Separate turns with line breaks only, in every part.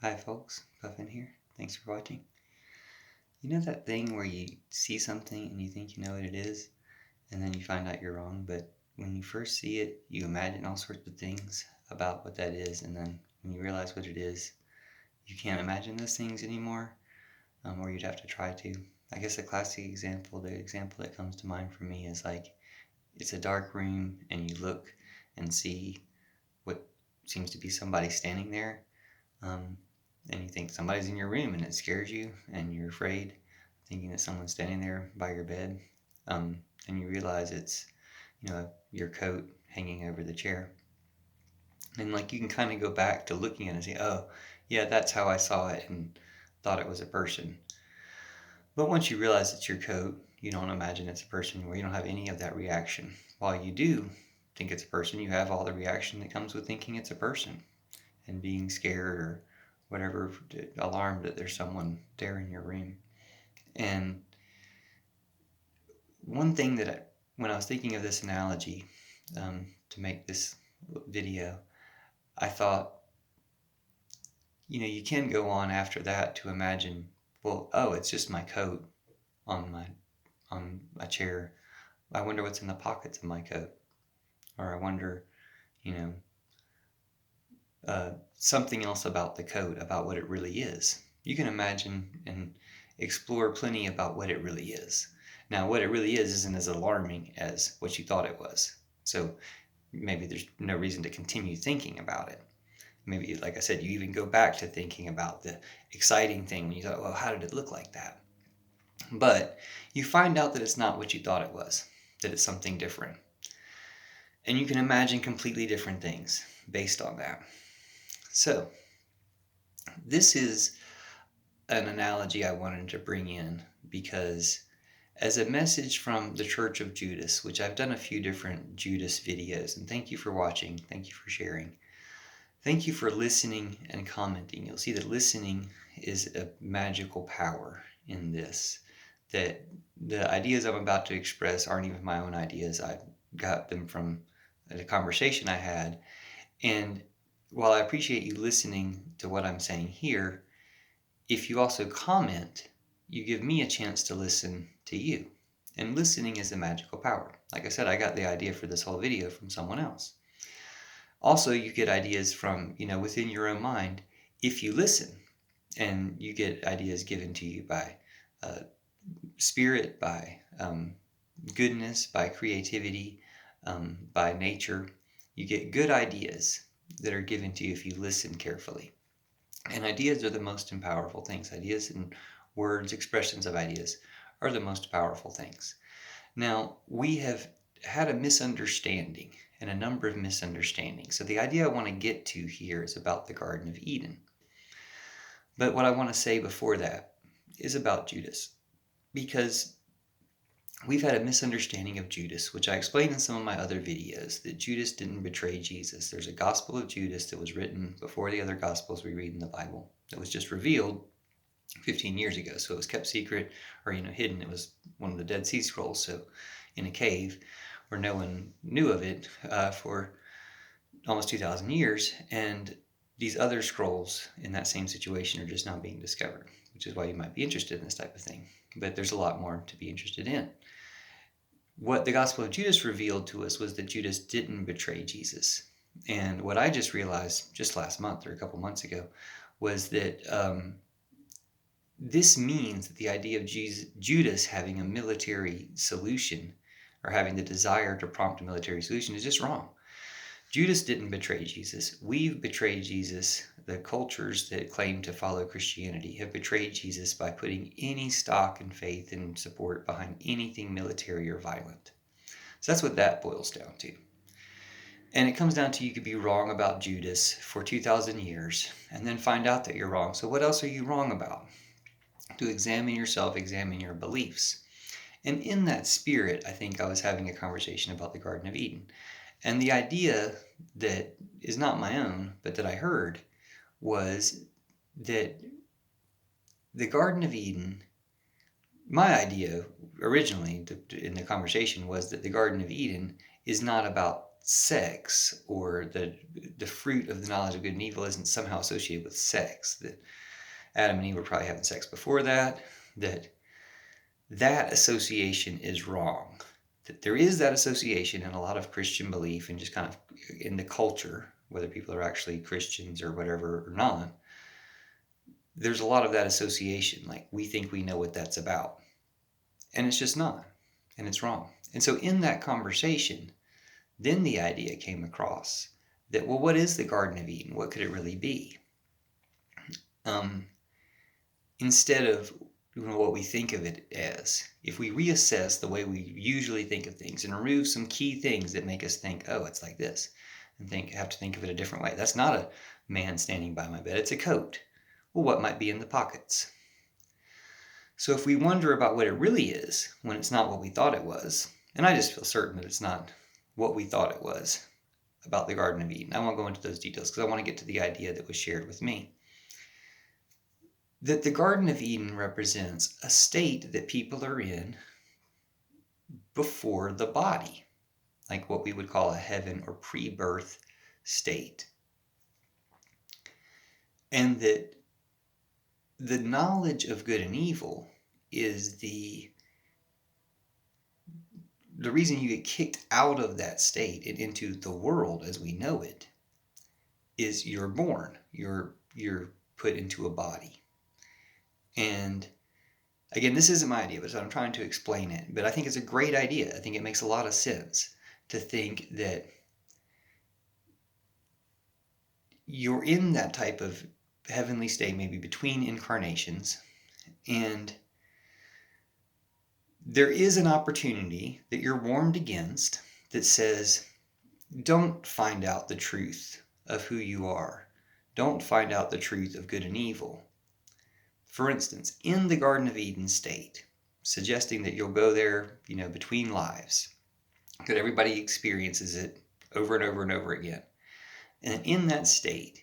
Hi folks, Puffin here. Thanks for watching. You know that thing where you see something and you think you know what it is, and then you find out you're wrong, but when you first see it, you imagine all sorts of things about what that is, and then when you realize what it is, you can't imagine those things anymore, or you'd have to try to. I guess the example that comes to mind for me is like, it's a dark room and you look and see what seems to be somebody standing there. And you think somebody's in your room and it scares you and you're afraid, thinking that someone's standing there by your bed. And you realize it's, your coat hanging over the chair. And like you can kind of go back to looking at it and say, oh, yeah, that's how I saw it and thought it was a person. But once you realize it's your coat, you don't imagine it's a person, or you don't have any of that reaction. While you do think it's a person, you have all the reaction that comes with thinking it's a person and being scared or whatever, alarmed that there's someone there in your room. And one thing that when I was thinking of this analogy to make this video, I thought, you can go on after that to imagine, well, oh, it's just my coat on my chair. I wonder what's in the pockets of my coat. Or I wonder, something else about the coat, about what it really is. You can imagine and explore plenty about what it really is. Now, what it really is isn't as alarming as what you thought it was. So maybe there's no reason to continue thinking about it. Maybe, like I said, you even go back to thinking about the exciting thing when you thought, well, how did it look like that? But you find out that it's not what you thought it was, that it's something different. And you can imagine completely different things based on that. So, this is an analogy I wanted to bring in because as a message from the Church of Judas, which I've done a few different Judas videos, and thank you for watching, thank you for sharing. Thank you for listening and commenting. You'll see that listening is a magical power in this, that the ideas I'm about to express aren't even my own ideas. I got them from a conversation I had. And while I appreciate you listening to what I'm saying here, if you also comment, you give me a chance to listen to you. And listening is a magical power. Like I said, I got the idea for this whole video from someone else. Also, you get ideas from, within your own mind if you listen. And you get ideas given to you by spirit, by goodness, by creativity, by nature. You get good ideas that are given to you if you listen carefully. And ideas are the most powerful things. Ideas and words, expressions of ideas are the most powerful things. Now, we have had a misunderstanding and a number of misunderstandings. So the idea I want to get to here is about the Garden of Eden. But what I want to say before that is about Judas. Because we've had a misunderstanding of Judas, which I explained in some of my other videos, that Judas didn't betray Jesus. There's a Gospel of Judas that was written before the other Gospels we read in the Bible that was just revealed 15 years ago. So it was kept secret or, hidden. It was one of the Dead Sea Scrolls, so in a cave where no one knew of it for almost 2,000 years. And these other scrolls in that same situation are just now being discovered, which is why you might be interested in this type of thing. But there's a lot more to be interested in. What the Gospel of Judas revealed to us was that Judas didn't betray Jesus. And what I just realized just last month or a couple months ago was that this means that the idea of Judas having a military solution or having the desire to prompt a military solution is just wrong. Judas didn't betray Jesus. We've betrayed Jesus. The cultures that claim to follow Christianity have betrayed Jesus by putting any stock and faith and support behind anything military or violent. So that's what that boils down to. And it comes down to you could be wrong about Judas for 2,000 years and then find out that you're wrong. So what else are you wrong about? To examine yourself, examine your beliefs. And in that spirit, I think I was having a conversation about the Garden of Eden. And the idea that is not my own, but that I heard, was that the Garden of Eden, my idea originally in the conversation was that the Garden of Eden is not about sex or the fruit of the knowledge of good and evil isn't somehow associated with sex, that Adam and Eve were probably having sex before that, that association is wrong. That there is that association in a lot of Christian belief and just kind of in the culture, whether people are actually Christians or whatever or not, there's a lot of that association. Like, we think we know what that's about. And it's just not. And it's wrong. And so in that conversation, then the idea came across that, well, what is the Garden of Eden? What could it really be? Instead of what we think of it as, if we reassess the way we usually think of things and remove some key things that make us think, oh, it's like this, and have to think of it a different way. That's not a man standing by my bed, it's a coat. Well, what might be in the pockets? So if we wonder about what it really is when it's not what we thought it was, and I just feel certain that it's not what we thought it was about the Garden of Eden. I won't go into those details because I want to get to the idea that was shared with me. That the Garden of Eden represents a state that people are in before the body, like what we would call a heaven or pre-birth state. And that the knowledge of good and evil is the reason you get kicked out of that state and into the world as we know it is you're born, you're put into a body. And again, this isn't my idea, but I'm trying to explain it. But I think it's a great idea. I think it makes a lot of sense to think that you're in that type of heavenly state, maybe between incarnations, and there is an opportunity that you're warned against that says, don't find out the truth of who you are. Don't find out the truth of good and evil. For instance, in the Garden of Eden state, suggesting that you'll go there, between lives, that everybody experiences it over and over and over again. And in that state,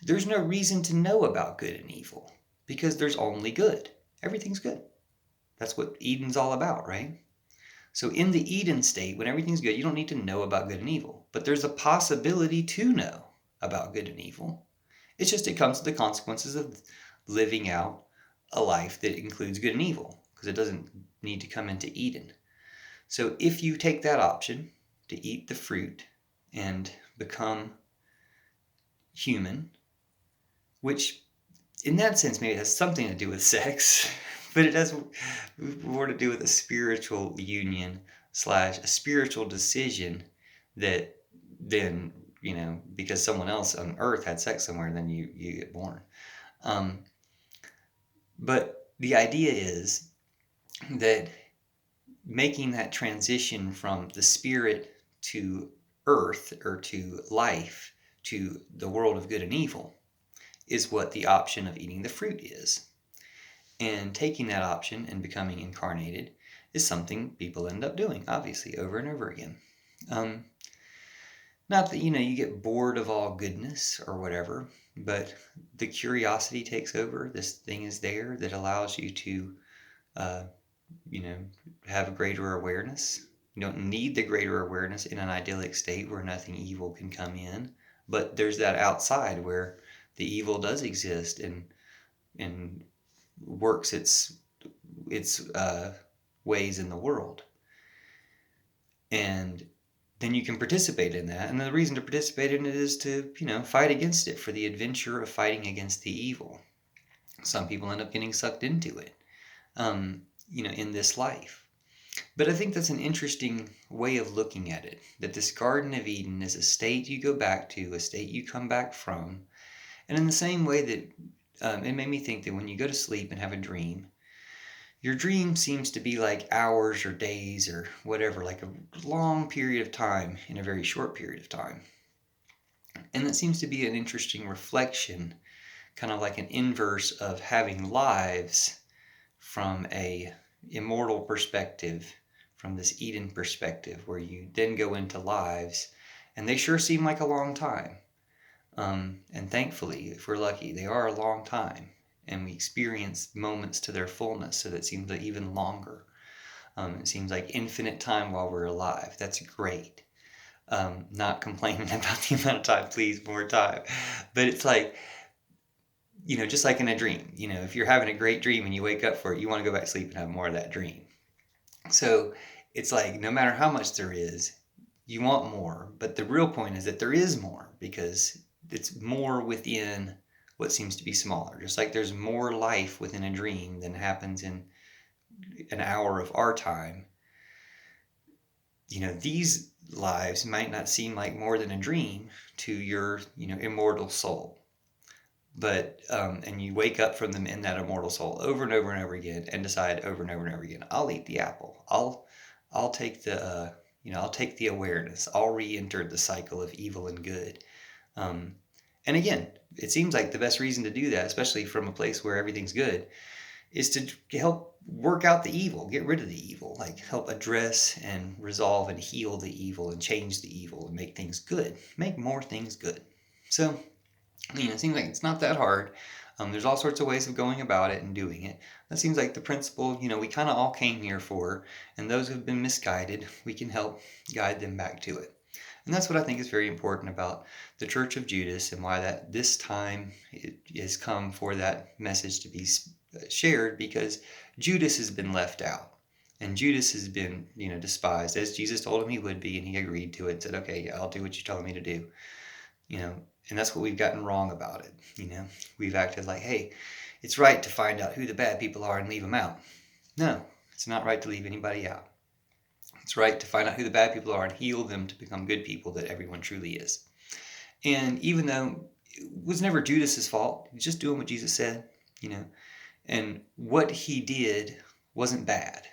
there's no reason to know about good and evil because there's only good. Everything's good. That's what Eden's all about, right? So in the Eden state, when everything's good, you don't need to know about good and evil. But there's a possibility to know about good and evil. It's just it comes with the consequences of living out a life that includes good and evil, because it doesn't need to come into Eden. So if you take that option to eat the fruit and become human, which in that sense maybe has something to do with sex, but it has more to do with a spiritual union / a spiritual decision that then, because someone else on earth had sex somewhere, then you get born. But the idea is that making that transition from the spirit to earth or to life to the world of good and evil is what the option of eating the fruit is. And taking that option and becoming incarnated is something people end up doing, obviously, over and over again. Not that, you get bored of all goodness or whatever, but the curiosity takes over. This thing is there that allows you to, have greater awareness. You don't need the greater awareness in an idyllic state where nothing evil can come in, but there's that outside where the evil does exist and works its ways in the world. And then you can participate in that. And the reason to participate in it is to, fight against it, for the adventure of fighting against the evil. Some people end up getting sucked into it, in this life. But I think that's an interesting way of looking at it, that this Garden of Eden is a state you go back to, a state you come back from. And in the same way that it made me think that when you go to sleep and have a dream, your dream seems to be like hours or days or whatever, like a long period of time in a very short period of time. And that seems to be an interesting reflection, kind of like an inverse of having lives from a immortal perspective, from this Eden perspective, where you then go into lives, and they sure seem like a long time. And thankfully, if we're lucky, they are a long time. And we experience moments to their fullness, so that it seems like even longer. It seems like infinite time while we're alive. That's great. not complaining about the amount of time, please, more time. But it's like, just like in a dream, if you're having a great dream and you wake up for it, you want to go back to sleep and have more of that dream. So it's like, no matter how much there is, you want more. But the real point is that there is more, because it's more within what seems to be smaller. Just like there's more life within a dream than happens in an hour of our time. These lives might not seem like more than a dream to your, immortal soul. But, and you wake up from them in that immortal soul over and over and over again and decide over and over and over again, I'll eat the apple. I'll take the, I'll take the awareness. I'll re-enter the cycle of evil and good. And again, it seems like the best reason to do that, especially from a place where everything's good, is to help work out the evil, get rid of the evil, like help address and resolve and heal the evil and change the evil and make things good, make more things good. So, it seems like it's not that hard. There's all sorts of ways of going about it and doing it. That seems like the principle, we kind of all came here for, and those who've been misguided, we can help guide them back to it. And that's what I think is very important about the Church of Judas, and why that this time it has come for that message to be shared, because Judas has been left out. And Judas has been, despised, as Jesus told him he would be, and he agreed to it and said, okay, yeah, I'll do what you're telling me to do. And that's what we've gotten wrong about it. We've acted like, hey, it's right to find out who the bad people are and leave them out. No, it's not right to leave anybody out. It's right to find out who the bad people are and heal them to become good people that everyone truly is. And even though it was never Judas's fault, he was just doing what Jesus said, and what he did wasn't bad,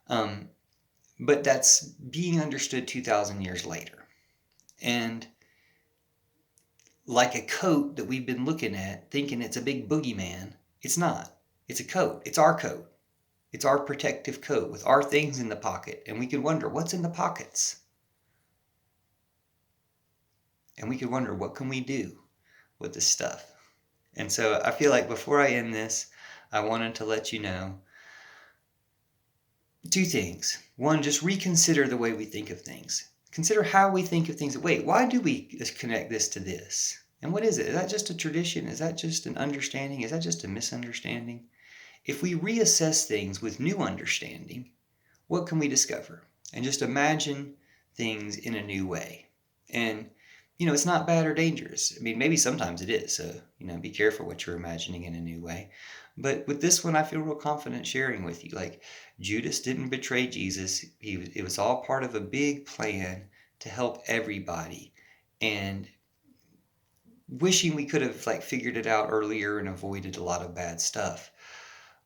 but that's being understood 2,000 years later. And like a coat that we've been looking at, thinking it's a big boogeyman, it's not. It's a coat. It's our coat. It's our protective coat with our things in the pocket. And we could wonder, what's in the pockets? And we could wonder, what can we do with this stuff? And so I feel like before I end this, I wanted to let you know 2 things. 1, just reconsider the way we think of things. Consider how we think of things. Wait, why do we connect this to this? And what is it? Is that just a tradition? Is that just an understanding? Is that just a misunderstanding? If we reassess things with new understanding, what can we discover? And just imagine things in a new way. And, it's not bad or dangerous. I mean, maybe sometimes it is. So, be careful what you're imagining in a new way. But with this one, I feel real confident sharing with you. Like, Judas didn't betray Jesus. It was all part of a big plan to help everybody. And wishing we could have figured it out earlier and avoided a lot of bad stuff.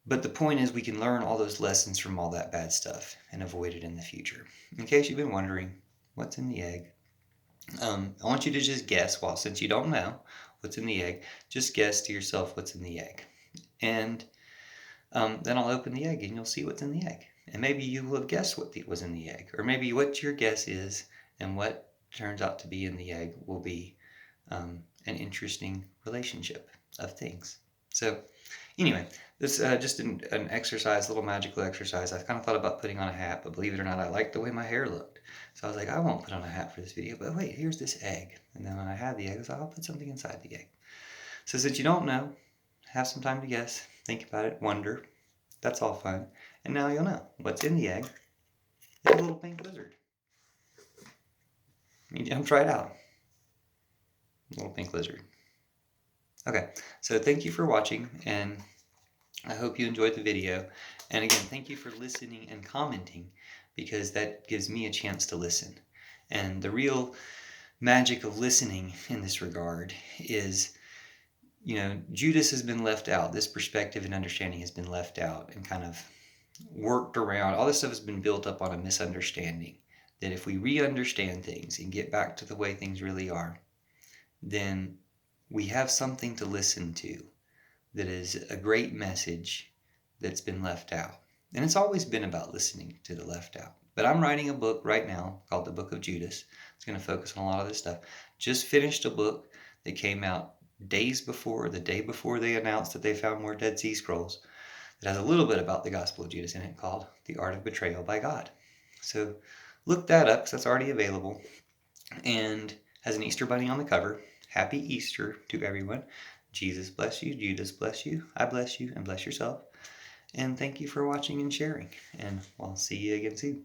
But the point is, we can learn all those lessons from all that bad stuff and avoid it in the future. In case you've been wondering, what's in the egg? I want you to just guess. Well, since you don't know what's in the egg, just guess to yourself what's in the egg. And then I'll open the egg and you'll see what's in the egg. And maybe you will have guessed what was in the egg. Or maybe what your guess is and what turns out to be in the egg will be an interesting relationship of things. So anyway, this just an exercise, a little magical exercise. I kind of thought about putting on a hat, but believe it or not, I liked the way my hair looked. So I was like, I won't put on a hat for this video, but wait, here's this egg. And then when I had the egg, I was like, I'll put something inside the egg. So since you don't know, have some time to guess, think about it, wonder. That's all fun. And now you'll know what's in the egg. It's a little pink lizard. You jump right out. Little pink lizard. Okay, so thank you for watching, and I hope you enjoyed the video. And again, thank you for listening and commenting, because that gives me a chance to listen. And the real magic of listening in this regard is, Judas has been left out. This perspective and understanding has been left out and kind of worked around. All this stuff has been built up on a misunderstanding. That if we re-understand things and get back to the way things really are, then we have something to listen to that is a great message that's been left out. And it's always been about listening to the left out. But I'm writing a book right now called The Book of Judas. It's going to focus on a lot of this stuff. Just finished a book that came out the day before they announced that they found more Dead Sea Scrolls, that has a little bit about the Gospel of Judas in it, called The Art of Betrayal by God. So Look that up because that's already available, and has an Easter bunny on the cover. Happy Easter to everyone. Jesus bless you, Judas bless you, I bless you, and bless yourself. And thank you for watching and sharing. And I'll see you again soon.